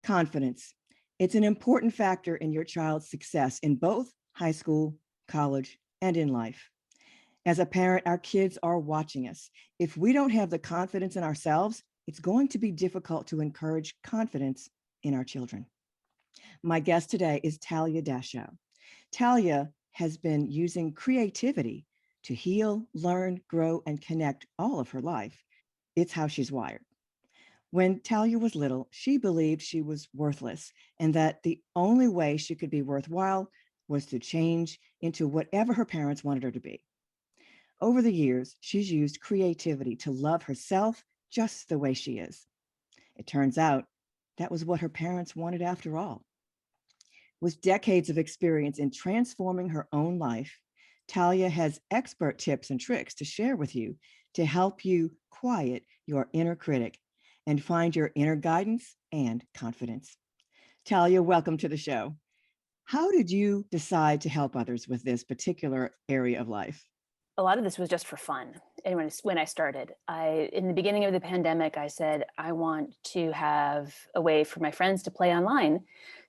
Confidence. It's an important factor in your child's success in both high school, college, and in life. As a parent, our kids are watching us. If we don't have the confidence in ourselves, it's going to be difficult to encourage confidence in our children. My guest today is Talia Dashow. Talia has been using creativity to heal, learn, grow, and connect all of her life. It's how she's wired. When Talia was little, she believed she was worthless and that the only way she could be worthwhile was to change into whatever her parents wanted her to be. Over the years, she's used creativity to love herself just the way she is. It turns out that was what her parents wanted after all. With decades of experience in transforming her own life, Talia has expert tips and tricks to share with you to help you quiet your inner critic and find your inner guidance and confidence. Talia, welcome to the show. How did you decide to help others with this particular area of life? A lot of this was just for fun. And when I started, in the beginning of the pandemic, I said, I want to have a way for my friends to play online.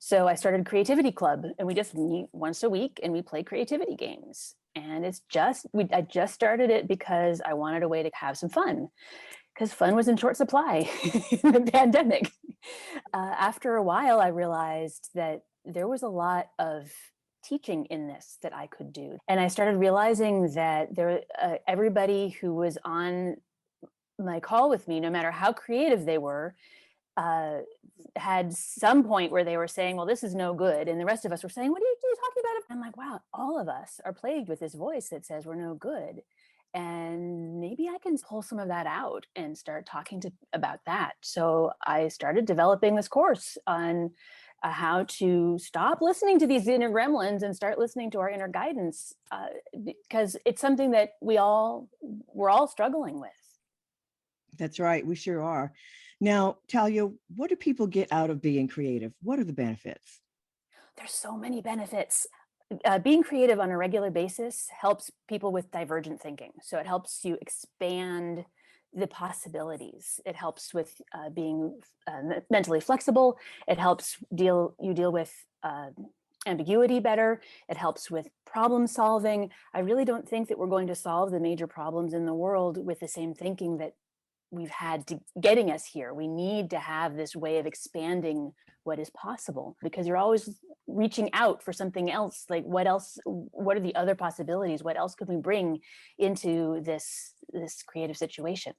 So I started Creativity Club, and we just meet once a week and we play creativity games. And I just started it because I wanted a way to have some fun, because fun was in short supply in the pandemic. After a while, I realized that there was a lot of teaching in this that I could do. And I started realizing that everybody who was on my call with me, no matter how creative they were, had some point where they were saying, well, this is no good. And the rest of us were saying, what are you talking about? I'm like, wow, all of us are plagued with this voice that says we're no good. And maybe I can pull some of that out and start talking about that. So I started developing this course on how to stop listening to these inner gremlins and start listening to our inner guidance, because it's something that we're all struggling with. That's right. We sure are. Now, Talia, what do people get out of being creative? What are the benefits? There's so many benefits. Being creative on a regular basis helps people with divergent thinking. So it helps you expand the possibilities. It helps with being mentally flexible. It helps you deal with ambiguity better. It helps with problem solving. I really don't think that we're going to solve the major problems in the world with the same thinking that we've had to getting us here. We need to have this way of expanding what is possible, because you're always reaching out for something else. Like, what else? What are the other possibilities? What else could we bring into this creative situation?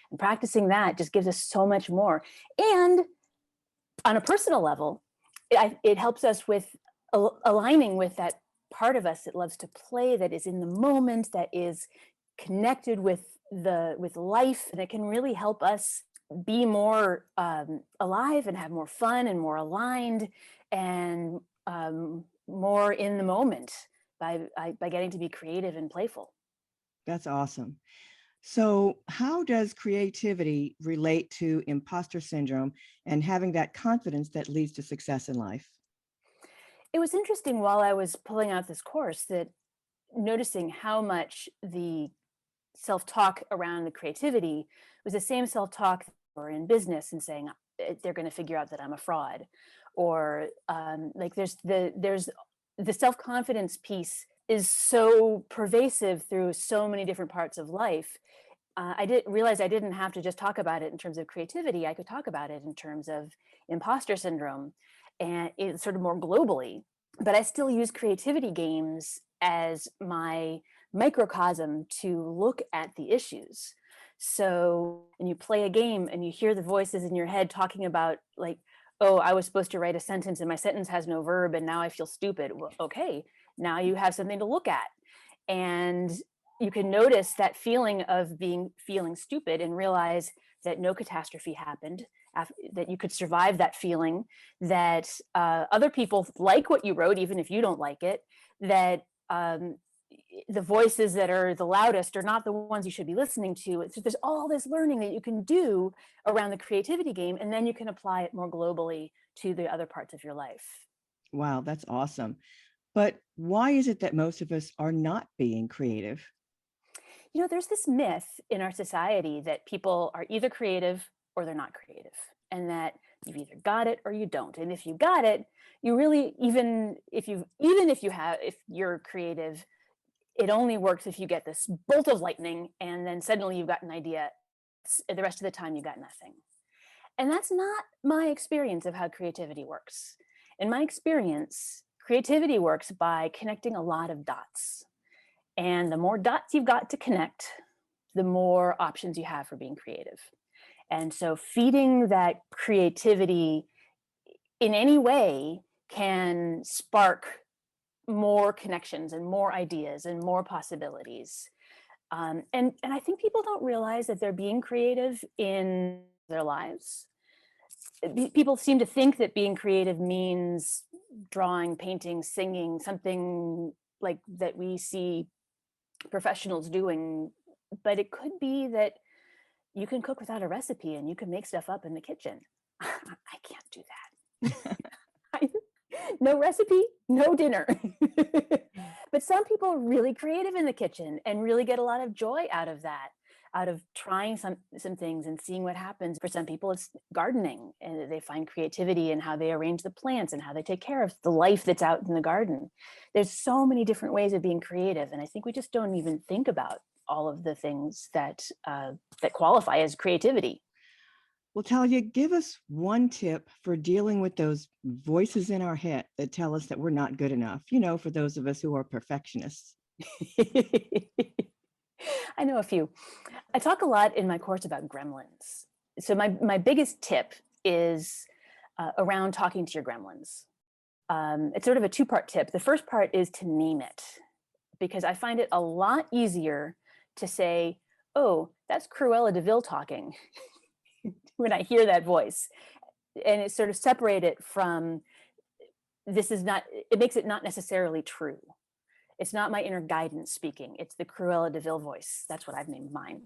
And practicing that just gives us so much more. And on a personal level, it helps us with aligning with that part of us that loves to play, that is in the moment, that is connected with life, and it can really help us be more alive and have more fun and more aligned and more in the moment by getting to be creative and playful. That's awesome. So, how does creativity relate to imposter syndrome and having that confidence that leads to success in life? It was interesting while I was pulling out this course that noticing how much the self-talk around the creativity was the same self-talk or in business, and saying they're going to figure out that I'm a fraud, or like there's the self-confidence piece is so pervasive through so many different parts of life. I didn't realize I didn't have to just talk about it in terms of creativity. I could talk about it in terms of imposter syndrome, and it's sort of more globally. But I still use creativity games as my microcosm to look at the issues. So when you play a game and you hear the voices in your head talking about, like, oh, I was supposed to write a sentence and my sentence has no verb and now I feel stupid. Well, okay, now you have something to look at. And you can notice that feeling of feeling stupid and realize that no catastrophe happened, that you could survive that feeling, that other people like what you wrote, even if you don't like it, that the voices that are the loudest are not the ones you should be listening to. So there's all this learning that you can do around the creativity game, and then you can apply it more globally to the other parts of your life. Wow, that's awesome. But why is it that most of us are not being creative? There's this myth in our society that people are either creative or they're not creative. and that you've either got it or you don't. And if you got it, you really, if you're creative, it only works if you get this bolt of lightning and then suddenly you've got an idea. The rest of the time you got nothing. And that's not my experience of how creativity works. In my experience, creativity works by connecting a lot of dots. And the more dots you've got to connect, the more options you have for being creative. And so feeding that creativity in any way can spark more connections and more ideas and more possibilities. And I think people don't realize that they're being creative in their lives. People seem to think that being creative means drawing, painting, singing, something like that we see professionals doing. But it could be that you can cook without a recipe and you can make stuff up in the kitchen. I can't do that. No recipe, no dinner. But some people are really creative in the kitchen and really get a lot of joy out of that, out of trying some things and seeing what happens. For some people, it's gardening, and they find creativity in how they arrange the plants and how they take care of the life that's out in the garden. There's so many different ways of being creative, and I think we just don't even think about all of the things that that qualify as creativity. Well, Talia, give us one tip for dealing with those voices in our head that tell us that we're not good enough, for those of us who are perfectionists. I know a few. I talk a lot in my course about gremlins. So my biggest tip is around talking to your gremlins. It's sort of a two-part tip. The first part is to name it, because I find it a lot easier to say, oh, that's Cruella de Vil talking, when I hear that voice. And it's sort of separate it from, it makes it not necessarily true. It's not my inner guidance speaking. It's the Cruella de Vil voice. That's what I've named mine.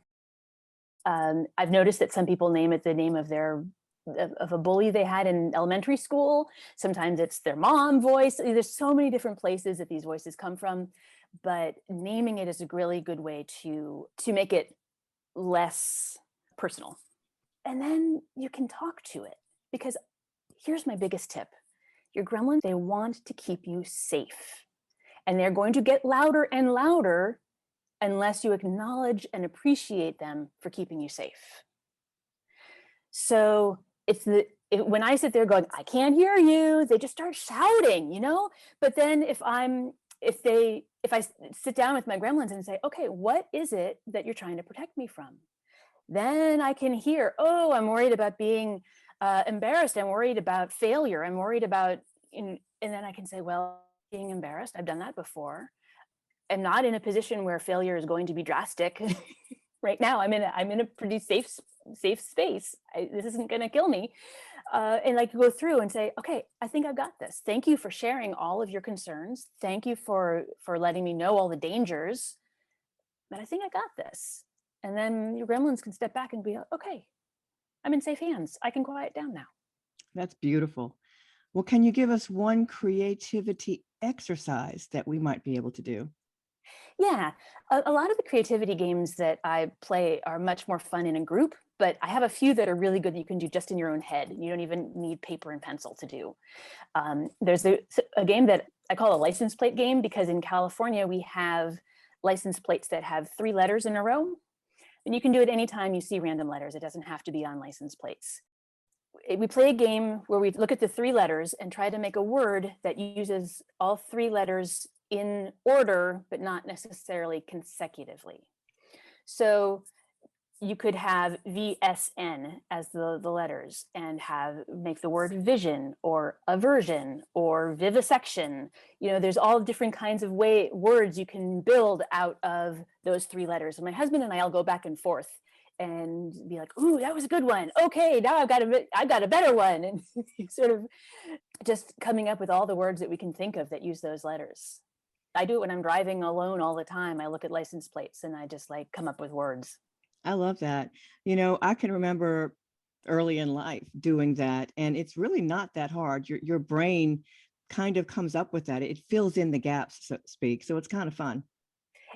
I've noticed that some people name it the name of a bully they had in elementary school. Sometimes it's their mom voice. There's so many different places that these voices come from, but naming it is a really good way to make it less personal. And then you can talk to it, because here's my biggest tip. Your gremlins, they want to keep you safe. And they're going to get louder and louder unless you acknowledge and appreciate them for keeping you safe. So when I sit there going, I can't hear you, they just start shouting, But then if I sit down with my gremlins and say, okay, what is it that you're trying to protect me from? Then I can hear, oh, I'm worried about being embarrassed. I'm worried about failure. I'm worried about, and then I can say, well, being embarrassed, I've done that before. I'm not in a position where failure is going to be drastic. Right now, I'm in a pretty safe space. This isn't going to kill me. And like go through and say, okay, I think I've got this. Thank you for sharing all of your concerns. Thank you for letting me know all the dangers. But I think I got this. And then your gremlins can step back and be, okay, I'm in safe hands. I can quiet down now. That's beautiful. Well, can you give us one creativity exercise that we might be able to do? Yeah, a lot of the creativity games that I play are much more fun in a group, but I have a few that are really good that you can do just in your own head. You don't even need paper and pencil to do. There's a game that I call a license plate game, because in California, we have license plates that have 3 letters in a row. And you can do it anytime you see random letters. It doesn't have to be on license plates. We play a game where we look at the 3 letters and try to make a word that uses all 3 letters in order, but not necessarily consecutively. So you could have VSN as the letters and make the word vision or aversion or vivisection. There's all different kinds of words you can build out of those 3 letters. And my husband and I'll go back and forth and be like, ooh, that was a good one. Okay, now I've got a better one. And sort of just coming up with all the words that we can think of that use those letters. I do it when I'm driving alone all the time. I look at license plates and I just come up with words. I love that. I can remember early in life doing that, and it's really not that hard. Your brain kind of comes up with that. It fills in the gaps, so to speak. So it's kind of fun.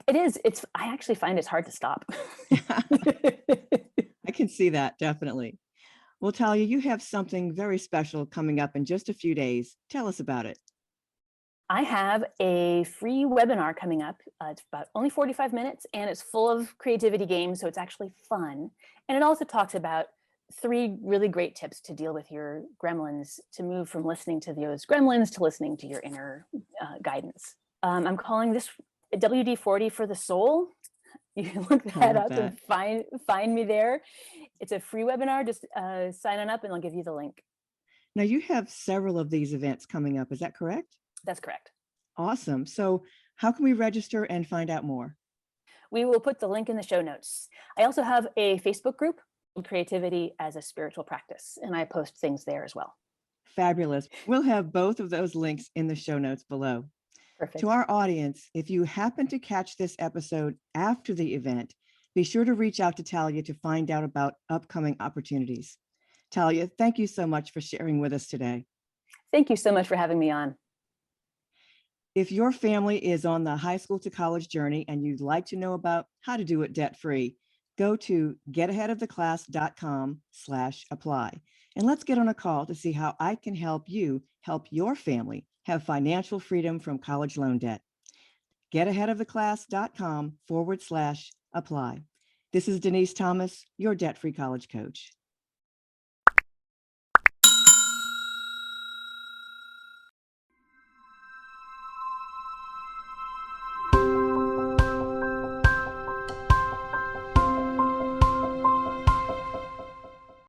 It is. I actually find it's hard to stop. I can see that, definitely. Well, Talia, you have something very special coming up in just a few days. Tell us about it. I have a free webinar coming up. It's about only 45 minutes and it's full of creativity games, so it's actually fun. And it also talks about 3 really great tips to deal with your gremlins, to move from listening to those gremlins to listening to your inner guidance. I'm calling this WD-40 for the soul. You can look I that love up that. and find me there. It's a free webinar. Just sign on up and I'll give you the link. Now, you have several of these events coming up. Is that correct? That's correct. Awesome. So, how can we register and find out more? We will put the link in the show notes. I also have a Facebook group, Creativity as a Spiritual Practice, and I post things there as well. Fabulous. We'll have both of those links in the show notes below. Perfect. To our audience, if you happen to catch this episode after the event, be sure to reach out to Talia to find out about upcoming opportunities. Talia, thank you so much for sharing with us today. Thank you so much for having me on. If your family is on the high school to college journey and you'd like to know about how to do it debt-free, go to getaheadoftheclass.com/apply. And let's get on a call to see how I can help you help your family have financial freedom from college loan debt. Getaheadoftheclass.com/apply. This is Denise Thomas, your debt-free college coach.